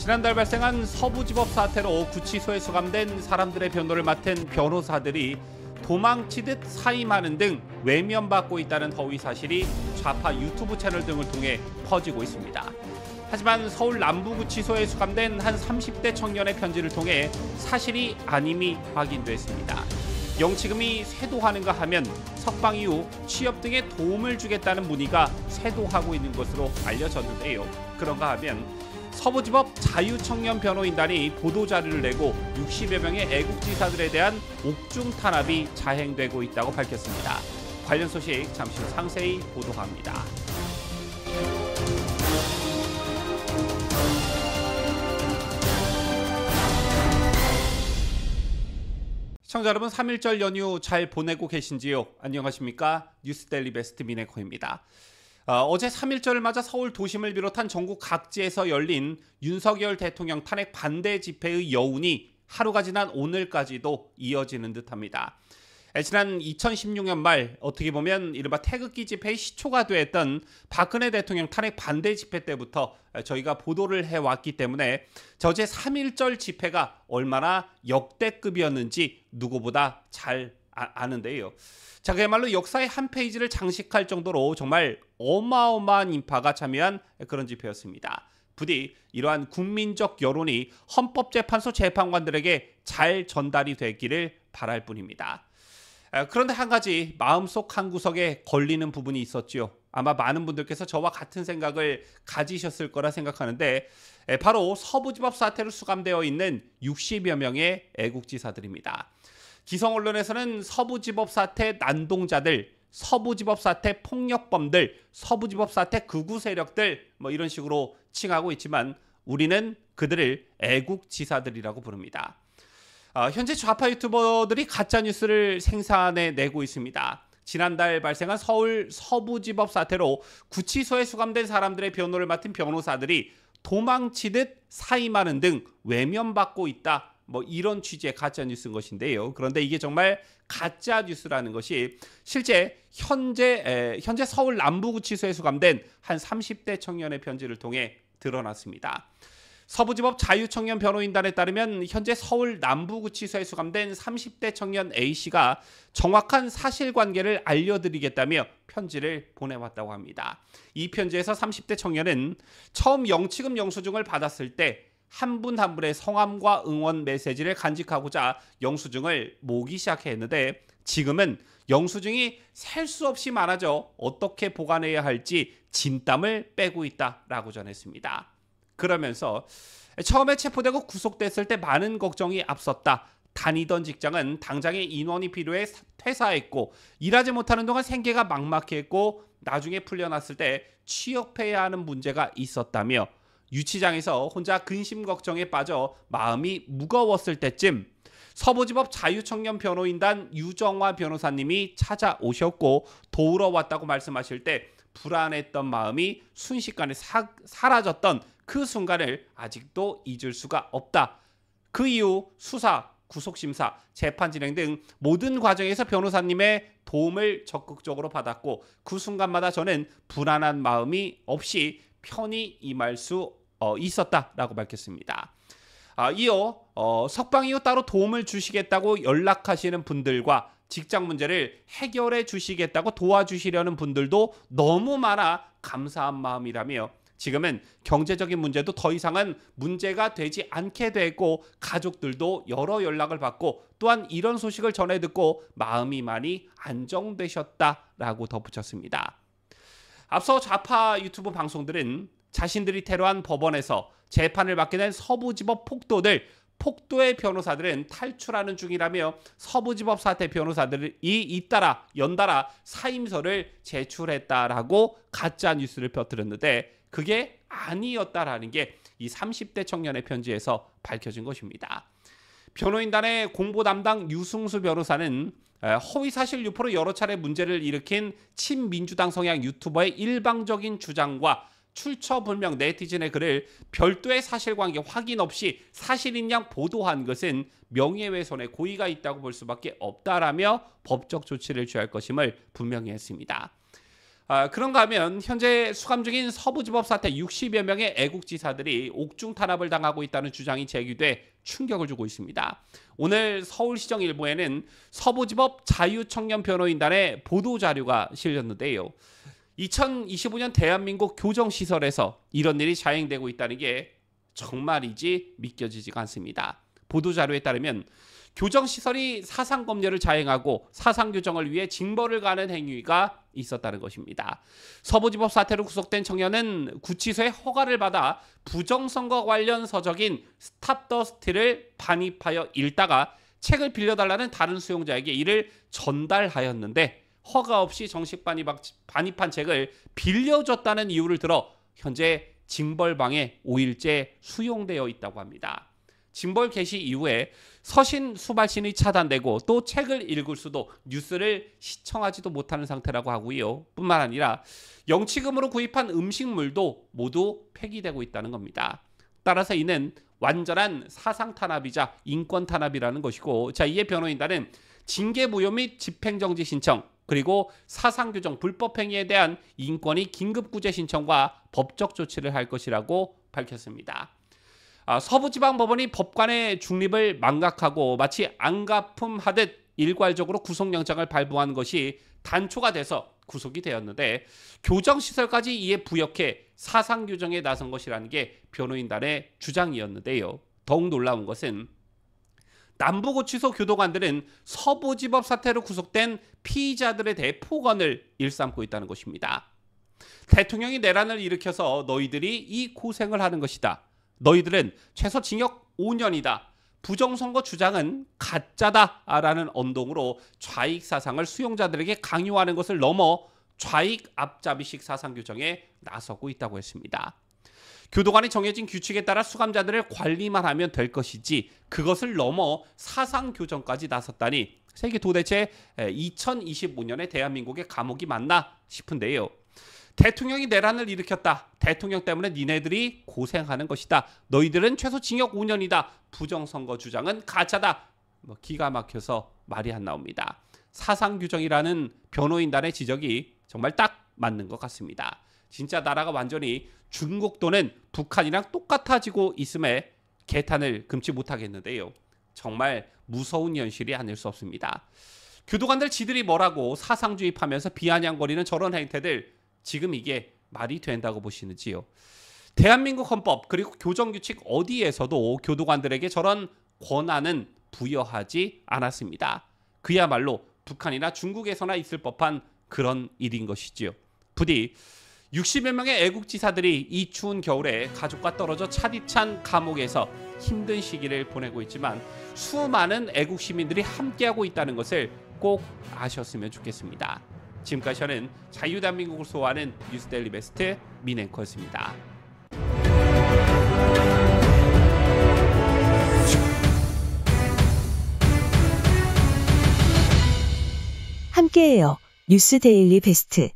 지난달 발생한 서부지법 사태로 구치소에 수감된 사람들의 변호를 맡은 변호사들이 도망치듯 사임하는 등 외면받고 있다는 허위 사실이 좌파 유튜브 채널 등을 통해 퍼지고 있습니다. 하지만 서울 남부구치소에 수감된 한 30대 청년의 편지를 통해 사실이 아님이 확인됐습니다. 영치금이 쇄도하는가 하면 석방 이후 취업 등에 도움을 주겠다는 문의가 쇄도하고 있는 것으로 알려졌는데요. 그런가 하면 서부지법 자유청년 변호인단이 보도자료를 내고 60여 명의 애국지사들에 대한 옥중 탄압이 자행되고 있다고 밝혔습니다. 관련 소식 잠시 후 상세히 보도합니다. 시청자 여러분, 3.1절 연휴 잘 보내고 계신지요? 안녕하십니까? 뉴스데일리 베스트 민해코입니다. 어제 3.1절을 맞아 서울 도심을 비롯한 전국 각지에서 열린 윤석열 대통령 탄핵 반대 집회의 여운이 하루가 지난 오늘까지도 이어지는 듯합니다. 지난 2016년 말 어떻게 보면 이른바 태극기 집회의 시초가 됐던 박근혜 대통령 탄핵 반대 집회 때부터 저희가 보도를 해왔기 때문에 어제 3.1절 집회가 얼마나 역대급이었는지 누구보다 잘 아는데요. 자, 그야말로 역사의 한 페이지를 장식할 정도로 정말 어마어마한 인파가 참여한 그런 집회였습니다. 부디 이러한 국민적 여론이 헌법재판소 재판관들에게 잘 전달이 되기를 바랄 뿐입니다. 그런데 한 가지 마음속 한구석에 걸리는 부분이 있었죠. 아마 많은 분들께서 저와 같은 생각을 가지셨을 거라 생각하는데 바로 서부지법 사태로 수감되어 있는 60여 명의 애국지사들입니다. 기성 언론에서는 서부지법 사태 난동자들, 서부지법 사태 폭력범들, 서부지법 사태 극우 세력들 이런 식으로 칭하고 있지만 우리는 그들을 애국지사들이라고 부릅니다. 현재 좌파 유튜버들이 가짜뉴스를 생산해내고 있습니다. 지난달 발생한 서울 서부지법 사태로 구치소에 수감된 사람들의 변호를 맡은 변호사들이 도망치듯 사임하는 등 외면받고 있다. 이런 취지의 가짜뉴스인 것인데요. 그런데 이게 정말 가짜뉴스라는 것이 실제 현재 서울 남부구치소에 수감된 한 30대 청년의 편지를 통해 드러났습니다. 서부지법 자유청년 변호인단에 따르면 현재 서울 남부구치소에 수감된 30대 청년 A씨가 정확한 사실관계를 알려드리겠다며 편지를 보내왔다고 합니다. 이 편지에서 30대 청년은 처음 영치금 영수증을 받았을 때 한 분 한 분의 성함과 응원 메시지를 간직하고자 영수증을 모으기 시작했는데 지금은 영수증이 셀 수 없이 많아져 어떻게 보관해야 할지 진땀을 빼고 있다라고 전했습니다. 그러면서 처음에 체포되고 구속됐을 때 많은 걱정이 앞섰다. 다니던 직장은 당장의 인원이 필요해 퇴사했고 일하지 못하는 동안 생계가 막막했고 나중에 풀려났을 때 취업해야 하는 문제가 있었다며 유치장에서 혼자 근심 걱정에 빠져 마음이 무거웠을 때쯤 서부지법 자유청년 변호인단 유정화 변호사님이 찾아오셨고 도우러 왔다고 말씀하실 때 불안했던 마음이 순식간에 사라졌던 그 순간을 아직도 잊을 수가 없다. 그 이후 수사, 구속심사, 재판 진행 등 모든 과정에서 변호사님의 도움을 적극적으로 받았고 그 순간마다 저는 불안한 마음이 없이 편히 임할 수 있었다라고 밝혔습니다. 이어 석방 이후 따로 도움을 주시겠다고 연락하시는 분들과 직장 문제를 해결해 주시겠다고 도와주시려는 분들도 너무 많아 감사한 마음이라며 지금은 경제적인 문제도 더 이상은 문제가 되지 않게 되고 가족들도 여러 연락을 받고 또한 이런 소식을 전해 듣고 마음이 많이 안정되셨다라고 덧붙였습니다. 앞서 좌파 유튜브 방송들은 자신들이 테러한 법원에서 재판을 받게 된 서부지법 폭도의 변호사들은 탈출하는 중이라며 서부지법 사태 변호사들이 잇따라 연달아 사임서를 제출했다라고 가짜 뉴스를 펴뜨렸는데 그게 아니었다라는 게 이 30대 청년의 편지에서 밝혀진 것입니다. 변호인단의 공보 담당 유승수 변호사는 허위사실 유포로 여러 차례 문제를 일으킨 친민주당 성향 유튜버의 일방적인 주장과 출처불명 네티즌의 글을 별도의 사실관계 확인 없이 사실인 양 보도한 것은 명예훼손의 고의가 있다고 볼 수밖에 없다라며 법적 조치를 취할 것임을 분명히 했습니다. 그런가 하면 현재 수감 중인 서부지법 사태 60여 명의 애국지사들이 옥중 탄압을 당하고 있다는 주장이 제기돼 충격을 주고 있습니다. 오늘 서울시정 일보에는 서부지법 자유청년변호인단의 보도자료가 실렸는데요. 2025년 대한민국 교정시설에서 이런 일이 자행되고 있다는 게 정말이지 믿겨지지가 않습니다. 보도자료에 따르면 교정시설이 사상검열을 자행하고 사상교정을 위해 징벌을 가하는 행위가 있었다는 것입니다. 서부지법 사태로 구속된 청년은 구치소의 허가를 받아 부정선거 관련 서적인 스탑 더 스틸을 반입하여 읽다가 책을 빌려달라는 다른 수용자에게 이를 전달하였는데 허가 없이 정식 반입한 책을 빌려줬다는 이유를 들어 현재 징벌방에 5일째 수용되어 있다고 합니다. 징벌 개시 이후에 서신 수발신이 차단되고 또 책을 읽을 수도 뉴스를 시청하지도 못하는 상태라고 하고요. 뿐만 아니라 영치금으로 구입한 음식물도 모두 폐기되고 있다는 겁니다. 따라서 이는 완전한 사상 탄압이자 인권 탄압이라는 것이고, 이에 변호인단은 징계무효 및 집행정지 신청, 그리고 사상규정 불법행위에 대한 인권위 긴급구제 신청과 법적 조치를 할 것이라고 밝혔습니다. 서부지방법원이 법관의 중립을 망각하고 마치 안가품하듯 일괄적으로 구속영장을 발부한 것이 단초가 돼서 구속이 되었는데, 교정시설까지 이에 부역해 사상규정에 나선 것이라는 게 변호인단의 주장이었는데요. 더욱 놀라운 것은 남부구치소 교도관들은 서부지법 사태로 구속된 피의자들에 대해 폭언을 일삼고 있다는 것입니다. 대통령이 내란을 일으켜서 너희들이 이 고생을 하는 것이다. 너희들은 최소 징역 5년이다. 부정선거 주장은 가짜다라는 언동으로 좌익 사상을 수용자들에게 강요하는 것을 넘어 좌익 앞잡이식 사상 규정에 나서고 있다고 했습니다. 교도관이 정해진 규칙에 따라 수감자들을 관리만 하면 될 것이지 그것을 넘어 사상 교정까지 나섰다니 이게 도대체 2025년에 대한민국의 감옥이 맞나 싶은데요. 대통령이 내란을 일으켰다. 대통령 때문에 니네들이 고생하는 것이다. 너희들은 최소 징역 5년이다. 부정선거 주장은 가짜다. 기가 막혀서 말이 안 나옵니다. 사상규정이라는 변호인단의 지적이 정말 딱 맞는 것 같습니다. 진짜 나라가 완전히 중국 또는 북한이랑 똑같아지고 있음에 개탄을 금치 못하겠는데요. 정말 무서운 현실이 아닐 수 없습니다. 교도관들 지들이 뭐라고 사상주입하면서 비아냥거리는 저런 행태들, 지금 이게 말이 된다고 보시는지요? 대한민국 헌법 그리고 교정규칙 어디에서도 교도관들에게 저런 권한은 부여하지 않았습니다. 그야말로 북한이나 중국에서나 있을 법한 그런 일인 것이지요. 부디 60여 명의 애국지사들이 이 추운 겨울에 가족과 떨어져 차디찬 감옥에서 힘든 시기를 보내고 있지만 수많은 애국 시민들이 함께하고 있다는 것을 꼭 아셨으면 좋겠습니다. 지금까지 저는 자유대한민국을 소화하는 뉴스데일리 베스트 민앵커였습니다. 함께해요. 뉴스데일리 베스트.